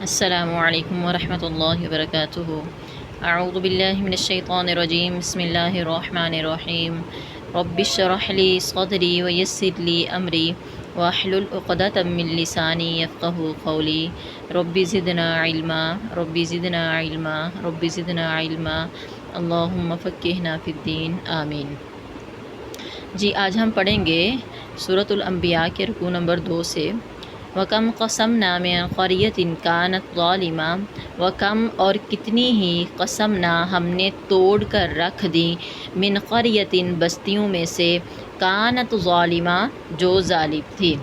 السلام علیکم ورحمۃ اللہ وبرکاتہ۔ اعوذ باللہ من الشیطان الرجیم، بسم اللہ الرحمن الرحیم۔ رب اشرح لی صدری ویسر لی امری واحلل عقدۃ من لسانی یفقہوا قولی۔ رب زدنا علما، رب زدنا علما، رب زدنا علما، اللہم فقہنا فی الدین، آمین۔ جی آج ہم پڑھیں گے سورۃ الانبیاء کے رکوع نمبر 2 سے۔ وَكَمْ قَسَمْنَا مِنْ قَرْيَةٍ كَانَتْ ظَالِمَةً، وَكَمْ اور کتنی ہی قسمنا ہم نے توڑ کر رکھ دی، من قریۃ بستیوں میں سے، کانت ظالمہ جو ظالم تھی۔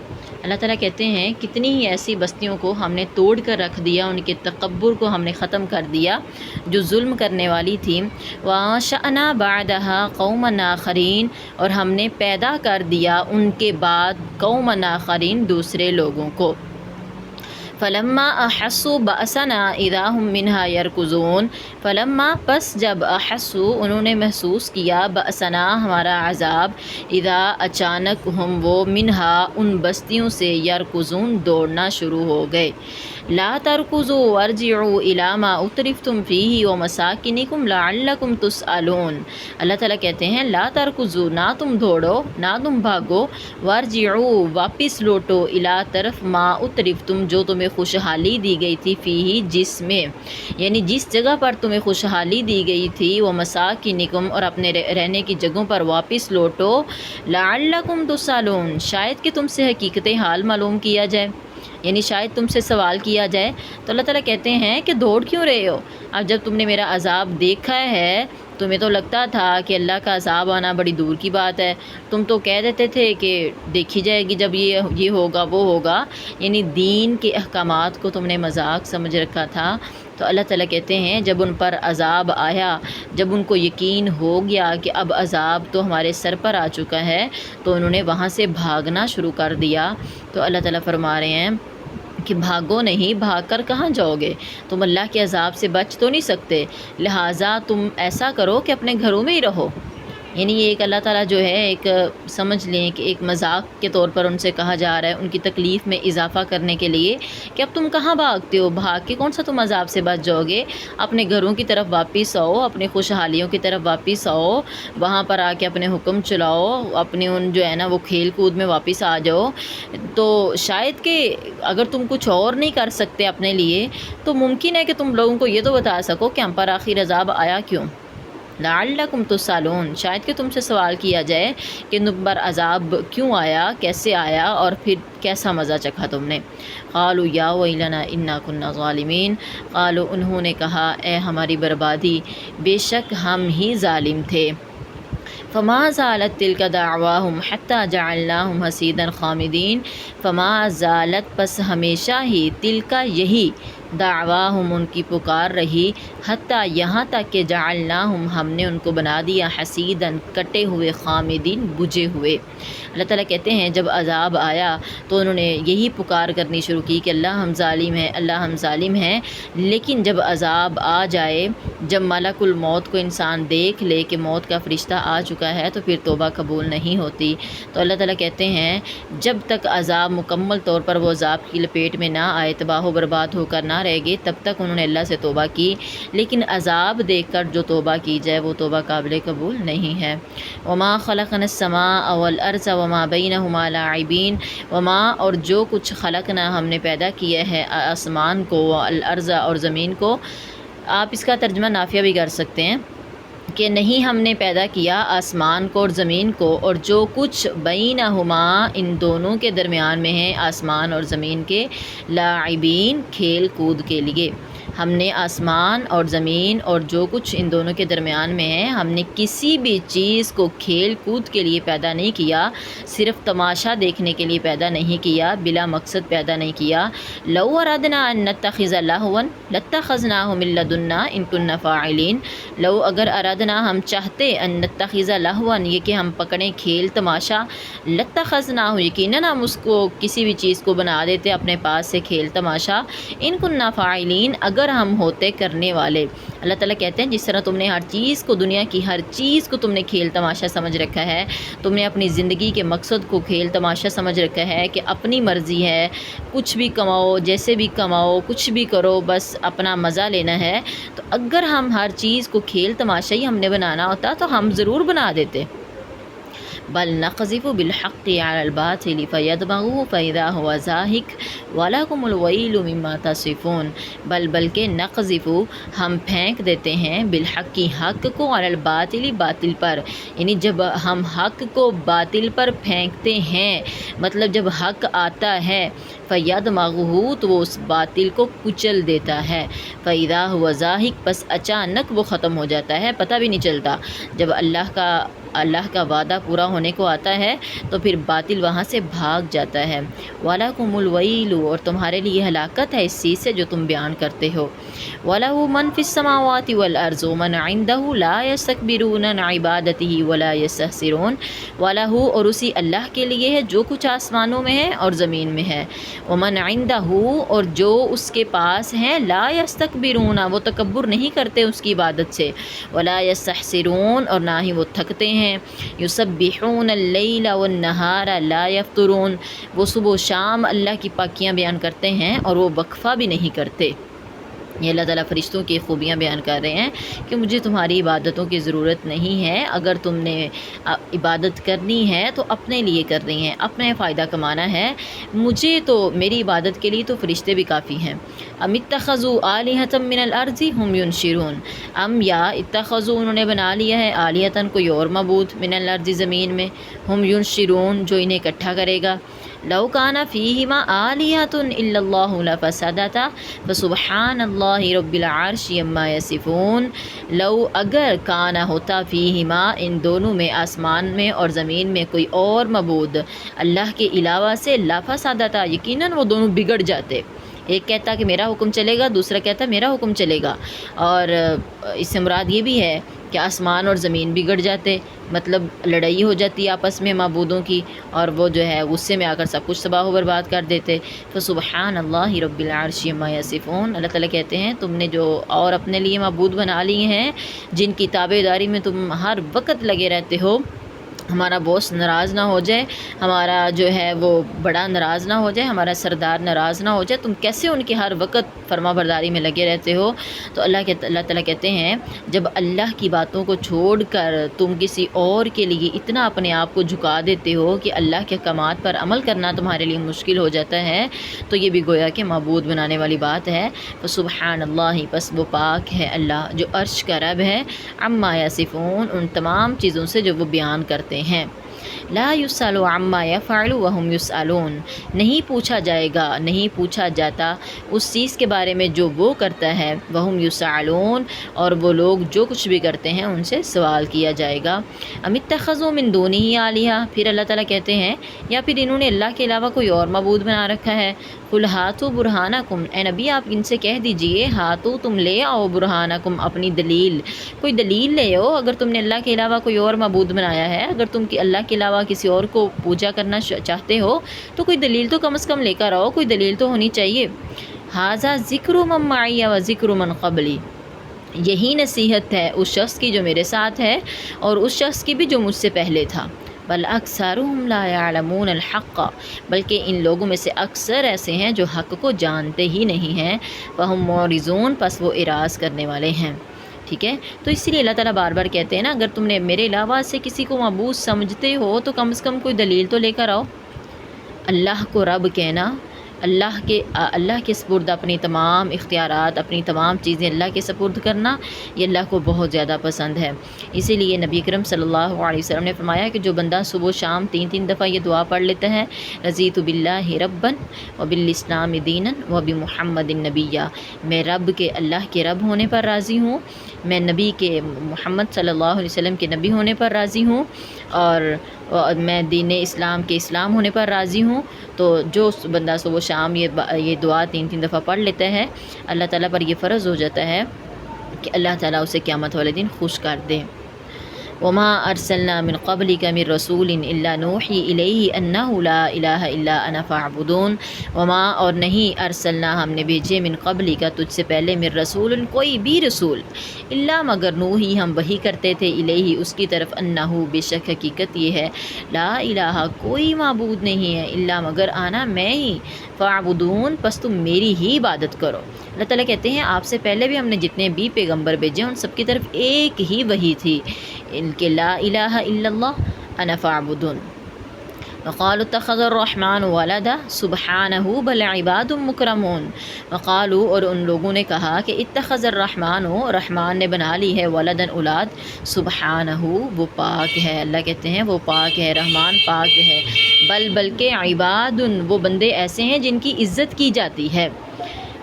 اللہ تعالیٰ کہتے ہیں کتنی ہی ایسی بستیوں کو ہم نے توڑ کر رکھ دیا، ان کے تکبر کو ہم نے ختم کر دیا جو ظلم کرنے والی تھیں۔ وَأَنشَأْنَا بَعْدَهَا قَوْمًا آخَرِينَ، اور ہم نے پیدا کر دیا ان کے بعد قومًا آخرین دوسرے لوگوں کو۔ فلما احسوا بأسنا اذا هم منها يركضون، فلما پس جب احسوا انہوں نے محسوس کیا، بأسنا ہمارا عذاب، اذا اچانک ہم وہ منها ان بستیوں سے، یرکضون دوڑنا شروع ہو گئے۔ لا ترکضوا وارجعوا الی ما اترفتم فیہ ومساکنکم لعلکم تسألون۔ اللہ تعالیٰ کہتے ہیں لا ترکضوا، نہ تم دوڑو، نہ تم بھاگو، وارجعوا واپس لوٹو، الی طرف، ما اترفتم جو تمہیں خوشحالی دی گئی تھی، فیہ جس میں، یعنی جس جگہ پر تمہیں خوشحالی دی گئی تھی، ومساکنکم اور اپنے رہنے کی جگہوں پر واپس لوٹو، لعلکم تسألون شاید کہ تم سے حقیقت حال معلوم کیا جائے، یعنی شاید تم سے سوال کیا جائے۔ تو اللہ تعالیٰ کہتے ہیں کہ دوڑ کیوں رہے ہو؟ اب جب تم نے میرا عذاب دیکھا ہے، تمہیں تو لگتا تھا کہ اللہ کا عذاب آنا بڑی دور کی بات ہے، تم تو کہہ دیتے تھے کہ دیکھی جائے گی جب یہ ہوگا وہ ہوگا، یعنی دین کے احکامات کو تم نے مذاق سمجھ رکھا تھا۔ تو اللہ تعالیٰ کہتے ہیں جب ان پر عذاب آیا، جب ان کو یقین ہو گیا کہ اب عذاب تو ہمارے سر پر آ چکا ہے، تو انہوں نے وہاں سے بھاگنا شروع کر دیا۔ تو اللہ تعالیٰ فرما رہے ہیں کہ بھاگو نہیں، بھاگ کر کہاں جاؤ گے؟ تم اللہ کے عذاب سے بچ تو نہیں سکتے، لہٰذا تم ایسا کرو کہ اپنے گھروں میں ہی رہو۔ یعنی یہ ایک اللہ تعالیٰ جو ہے ایک سمجھ لیں کہ ایک مذاق کے طور پر ان سے کہا جا رہا ہے، ان کی تکلیف میں اضافہ کرنے کے لیے کہ اب تم کہاں بھاگتے ہو، بھاگ کے کون سا تم عذاب سے بچ جاؤ گے؟ اپنے گھروں کی طرف واپس آؤ، اپنے خوشحالیوں کی طرف واپس آؤ، وہاں پر آ کے اپنے حکم چلاؤ، اپنے ان جو ہے نا وہ کھیل کود میں واپس آ جاؤ۔ تو شاید کہ اگر تم کچھ اور نہیں کر سکتے اپنے لیے، تو ممکن ہے کہ تم لوگوں کو یہ تو بتا سکو کہ ہم پر آخر عذاب آیا کیوں، لعلکم تسألون شاید کہ تم سے سوال کیا جائے کہ تم پر عذاب کیوں آیا، کیسے آیا، اور پھر کیسا مزہ چکھا تم نے۔ قالوا یا ویلنا انا کنا ظالمین، قالوا انہوں نے کہا اے ہماری بربادی، بے شک ہم ہی ظالم تھے۔ فما زالت تلک دعواہم حتی جعلناہم حصیدا خامدین، فما زالت پس ہمیشہ ہی، تلک یہی، دعواہم ان کی پکار رہی، حتیٰ یہاں تک کہ جعلناہم ہم نے ان کو بنا دیا، حصیداً کٹے ہوئے، خامدین بجھے ہوئے۔ اللہ تعالیٰ کہتے ہیں جب عذاب آیا تو انہوں نے یہی پکار کرنی شروع کی کہ اللہ ہم ظالم ہیں، اللہ ہم ظالم ہیں، لیکن جب عذاب آ جائے، جب ملک الموت کو انسان دیکھ لے کہ موت کا فرشتہ آ چکا ہے، تو پھر توبہ قبول نہیں ہوتی۔ تو اللہ تعالیٰ کہتے ہیں جب تک عذاب مکمل طور پر وہ عذاب کی لپیٹ میں نہ آئے، تباہ و برباد ہو کر نہ رہ گئے، تب تک انہوں نے اللہ سے توبہ کی، لیکن عذاب دیکھ کر جو توبہ کی جائے وہ توبہ قابل قبول نہیں ہے۔ وما خلقنا السماء والارض وما بینہما لاعبین، وما اور جو کچھ خلقنا ہم نے پیدا کیا ہے آسمان کو، والارض اور زمین کو، آپ اس کا ترجمہ نافیہ بھی کر سکتے ہیں کہ نہیں ہم نے پیدا کیا آسمان کو اور زمین کو، اور جو کچھ بینہما ان دونوں کے درمیان میں ہے، آسمان اور زمین کے، لاعبین کھیل کود کے لیے۔ ہم نے آسمان اور زمین اور جو کچھ ان دونوں کے درمیان میں ہے، ہم نے کسی بھی چیز کو کھیل کود کے لیے پیدا نہیں کیا، صرف تماشا دیکھنے کے لیے پیدا نہیں کیا، بلا مقصد پیدا نہیں کیا۔ لو ارادنا ان نتخذ لہوا لاتخذناہ من لدنا ان کنا فاعلین، لو اگر ارادنا ہم چاہتے ان نتخذ لہون یہ کہ ہم پکڑیں کھیل تماشا، لاتخذنا یقیناً ہم اس کو کسی بھی چیز کو بنا دیتے اپنے پاس سے کھیل تماشا، ان کننا فاعلین اگر ہم ہوتے کرنے والے۔ اللہ تعالیٰ کہتے ہیں جس طرح تم نے ہر چیز کو، دنیا کی ہر چیز کو تم نے کھیل تماشا سمجھ رکھا ہے، تم نے اپنی زندگی کے مقصد کو کھیل تماشا سمجھ رکھا ہے کہ اپنی مرضی ہے، کچھ بھی کماؤ، جیسے بھی کماؤ، کچھ بھی کرو، بس اپنا مزہ لینا ہے، تو اگر ہم ہر چیز کو کھیل تماشا ہی ہم نے بنانا ہوتا تو ہم ضرور بنا دیتے۔ بل نقذف بالحق على الباطل فيدمغه فإذا هو زاهق ولكم الويل مما تصفون۔ بلکہ نقذف ہم پھینک دیتے ہیں بالحق کی حق کو، علی الباطل باطل پر، یعنی جب ہم حق کو باطل پر پھینکتے ہیں، مطلب جب حق آتا ہے فیدمغه تو وہ اس باطل کو کچل دیتا ہے، فإذا هو زاهق پس اچانک وہ ختم ہو جاتا ہے، پتہ بھی نہیں چلتا۔ جب اللہ کا وعدہ پورا ہونے کو آتا ہے تو پھر باطل وہاں سے بھاگ جاتا ہے۔ وَلَكُمُ الْوَيْلُ اور تمہارے لیے ہلاکت ہے اس چیز سے جو تم بیان کرتے ہو۔ وَلَهُ مَنْ فِي السَّمَاوَاتِ وَالْأَرْضِ وَمَنْ عِنْدَهُ لَا يَسْتَكْبِرُونَ عَنْ عِبَادَتِهِ وَلَا يَسْتَحْسِرُونَ۔ وَلَهُ اور اسی اللہ کے لیے ہے جو کچھ آسمانوں میں ہے اور زمین میں ہے، وَمَنْ عِنْدَهُ اور جو اس کے پاس ہیں، لَا يَسْتَكْبِرُونَ وہ تکبر نہیں کرتے اس کی عبادت سے، وَلَا يَسْتَحْسِرُونَ اور نہ ہی وہ تھکتے ہیں۔ یسبحون اللیل والنہار لا یفترون وہ صبح و شام اللہ کی پاکیاں بیان کرتے ہیں اور وہ وقفہ بھی نہیں کرتے۔ یہ اللہ تعالیٰ فرشتوں کی خوبیاں بیان کر رہے ہیں کہ مجھے تمہاری عبادتوں کی ضرورت نہیں ہے، اگر تم نے عبادت کرنی ہے تو اپنے لیے کرنی ہے، اپنے فائدہ کمانا ہے، مجھے تو میری عبادت کے لیے تو فرشتے بھی کافی ہیں۔ ام اتخذوا آلہۃ من الارض ہم ینشرون ام یا اتخذوا انہوں نے بنا لیا ہے آلہۃ کوئی اور معبود من الارض زمین میں، ہم ینشرون جو انہیں اکٹھا کرے گا۔ لو کان فیہما آلہۃ الا اللہ لفسدتا فسبحان اللہ رب العرش عما یصفون۔ لو اگر کانا ہوتا فیہما ان دونوں میں، آسمان میں اور زمین میں، کوئی اور معبود اللہ کے علاوہ سے، لفسدتا یقیناً وہ دونوں بگڑ جاتے۔ ایک کہتا کہ میرا حکم چلے گا، دوسرا کہتا میرا حکم چلے گا، اور اس سے مراد یہ بھی ہے کہ آسمان اور زمین بگڑ جاتے، مطلب لڑائی ہو جاتی آپس میں معبودوں کی، اور وہ جو ہے غصے میں آ کر سب کچھ تباہ و برباد کر دیتے۔ فسبحان اللہ رب العرش عما یصفون اللہ تعالیٰ کہتے ہیں تم نے جو اور اپنے لیے معبود بنا لیے ہیں، جن کی تابع داری میں تم ہر وقت لگے رہتے ہو، ہمارا باس ناراض نہ ہو جائے، ہمارا جو ہے وہ بڑا ناراض نہ ہو جائے، ہمارا سردار ناراض نہ ہو جائے، تم کیسے ان کی ہر وقت فرما برداری میں لگے رہتے ہو؟ تو اللہ تعالیٰ کہتے ہیں جب اللہ کی باتوں کو چھوڑ کر تم کسی اور کے لیے اتنا اپنے آپ کو جھکا دیتے ہو کہ اللہ کے احکامات پر عمل کرنا تمہارے لیے مشکل ہو جاتا ہے، تو یہ بھی گویا کہ معبود بنانے والی بات ہے۔ فسبحان اللہ پس وہ پاک ہے اللہ جو عرش کا رب ہے، عما یصفون ان تمام چیزوں سے جو وہ بیان کرتے ہیں۔ لا یسأل عما یفعل وهم یسألون نہیں پوچھا جائے گا، نہیں پوچھا جاتا اس چیز کے بارے میں جو وہ کرتا ہے، وهم یسألون اور وہ لوگ جو کچھ بھی کرتے ہیں ان سے سوال کیا جائے گا۔ ام اتخذوا من دونہ آلہۃ پھر اللہ تعالیٰ کہتے ہیں یا پھر انہوں نے اللہ کے علاوہ کوئی اور معبود بنا رکھا ہے۔ قل ہاتوا برہانکم اے نبی آپ ان سے کہہ دیجئے ہاتوا تم لے آؤ برہانکم اپنی دلیل، کوئی دلیل لے آؤ اگر تم نے اللہ کے علاوہ کوئی اور معبود بنایا ہے، اگر تم اللہ کے علاوہ کسی اور کو پوجا کرنا چاہتے ہو تو کوئی دلیل تو کم از کم لے کر آؤ، کوئی دلیل تو ہونی چاہیے۔ ھذا ذکر من معی و ذکر من قبلی یہی نصیحت ہے اس شخص کی جو میرے ساتھ ہے اور اس شخص کی بھی جو مجھ سے پہلے تھا۔ بل اکثرهم لا يعلمون الحق بلکہ ان لوگوں میں سے اکثر ایسے ہیں جو حق کو جانتے ہی نہیں ہیں، فهم معرضون پس وہ اعراض کرنے والے ہیں۔ ٹھیک ہے، تو اسی لیے اللہ تعالیٰ بار بار کہتے ہیں نا اگر تم نے میرے علاوہ سے کسی کو معبود سمجھتے ہو تو کم از کم کوئی دلیل تو لے کر آؤ۔ اللہ کو رب کہنا، اللہ کے سپرد اپنی تمام اختیارات، اپنی تمام چیزیں اللہ کے سپرد کرنا، یہ اللہ کو بہت زیادہ پسند ہے۔ اسی لیے نبی اکرم صلی اللہ علیہ وسلم نے فرمایا کہ جو بندہ صبح و شام 3 دفعہ یہ دعا پڑھ لیتا ہے، رضیت باللہ ربا وبالاسلام دینا وبمحمد نبیا میں رب کے اللہ کے رب ہونے پر راضی ہوں، میں نبی کے محمد صلی اللہ علیہ وسلم کے نبی ہونے پر راضی ہوں، اور میں دین اسلام کے اسلام ہونے پر راضی ہوں۔ تو جو بندہ صبح و شام یہ دعا 3 دفعہ پڑھ لیتا ہے، اللہ تعالیٰ پر یہ فرض ہو جاتا ہے کہ اللہ تعالیٰ اسے قیامت والے دن خوش کر دے۔ وما ارسلنا من قبلک من رسول الا نوحی الیہ انہ لا الہ الا انا فاعبدون۔ وما اور نہیں ارسلنا ہم نے بھیجے من قبلک تجھ سے پہلے من رسول کوئی بھی رسول الا مگر نوحی ہم وحی کرتے تھے الیہ اس کی طرف انہ بے شک حقیقت یہ ہے لا الہ کوئی معبود نہیں ہے الا مگر انا میں ہی فاعبدون پس تم میری ہی عبادت کرو۔ اللہ تعالیٰ کہتے ہیں آپ سے پہلے بھی ہم نے جتنے بھی پیغمبر بھیجے ان سب کی طرف ایک ہی وحی تھی ان کے لا الہ الا اللہ انا فاعبدون۔ وقالوا اتخذ الرحمن ولدا سبحانہ بل عباد مکرمون۔ وقالوا اور ان لوگوں نے کہا کہ اتخذ الرحمن رحمان نے بنا لی ہے ولدن اولاد سبحانہ وہ پاک ہے، اللہ کہتے ہیں وہ پاک ہے، رحمان پاک ہے، بلکہ عباد وہ بندے ایسے ہیں جن کی عزت کی جاتی ہے،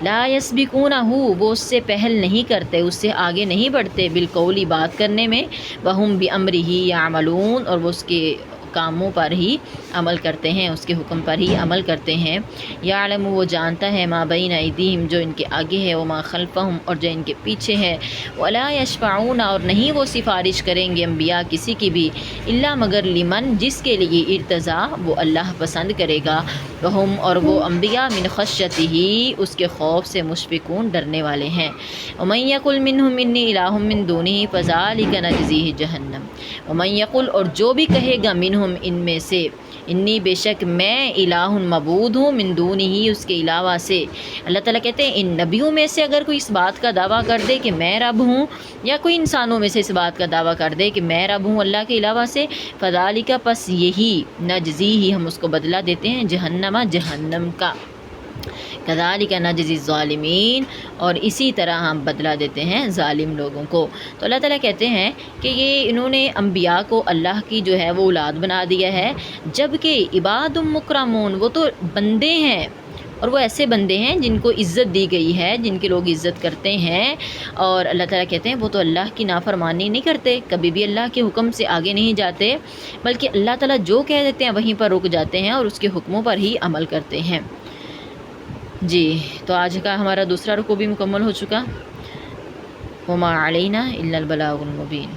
لا یسبقونہ وہ اس سے پہل نہیں کرتے، اس سے آگے نہیں بڑھتے، بالقولی بات کرنے میں، وہم بامرہ یعملون اور وہ اس کے کاموں پر ہی عمل کرتے ہیں، اس کے حکم پر ہی عمل کرتے ہیں۔ یعلم وہ جانتا ہے ما بین ایدیہم جو ان کے آگے ہے، وما خلفہم اور جو ان کے پیچھے ہے، ولا یشفعون اور نہیں وہ سفارش کریں گے انبیاء کسی کی بھی، الا مگر لمن جس کے لیے ارتضیٰ وہ اللہ پسند کرے گا، وہم اور وہ انبیاء من خشیتہ اس کے خوف سے مشفقون ڈرنے والے ہیں۔ ومن یقل منہم انی الہ من دونہ فذلک نجزیہ جہنم۔ ومن یقل اور جو بھی کہے گا منہم ان میں سے انی بے شک میں الہ معبود ہوں من دونہ اس کے علاوہ سے، اللہ تعالیٰ کہتے ہیں ان نبیوں میں سے اگر کوئی اس بات کا دعویٰ کر دے کہ میں رب ہوں، یا کوئی انسانوں میں سے اس بات کا دعویٰ کر دے کہ میں رب ہوں اللہ کے علاوہ سے، فذالک پس یہی نجزی ہی ہم اس کو بدلہ دیتے ہیں جہنم کا، کذالک نجزی الظالمین اور اسی طرح ہم بدلہ دیتے ہیں ظالم لوگوں کو۔ تو اللہ تعالیٰ کہتے ہیں کہ یہ انہوں نے انبیاء کو اللہ کی جو ہے وہ اولاد بنا دیا ہے، جبکہ عباد مکرمون وہ تو بندے ہیں، اور وہ ایسے بندے ہیں جن کو عزت دی گئی ہے، جن کے لوگ عزت کرتے ہیں، اور اللہ تعالیٰ کہتے ہیں وہ تو اللہ کی نافرمانی نہیں کرتے، کبھی بھی اللہ کے حکم سے آگے نہیں جاتے، بلکہ اللہ تعالیٰ جو کہہ دیتے ہیں وہیں پر رک جاتے ہیں اور اس کے حکموں پر ہی عمل کرتے ہیں۔ جی تو آج کا ہمارا دوسرا رکوع بھی مکمل ہو چکا۔ وما علینا الا البلاغ المبین۔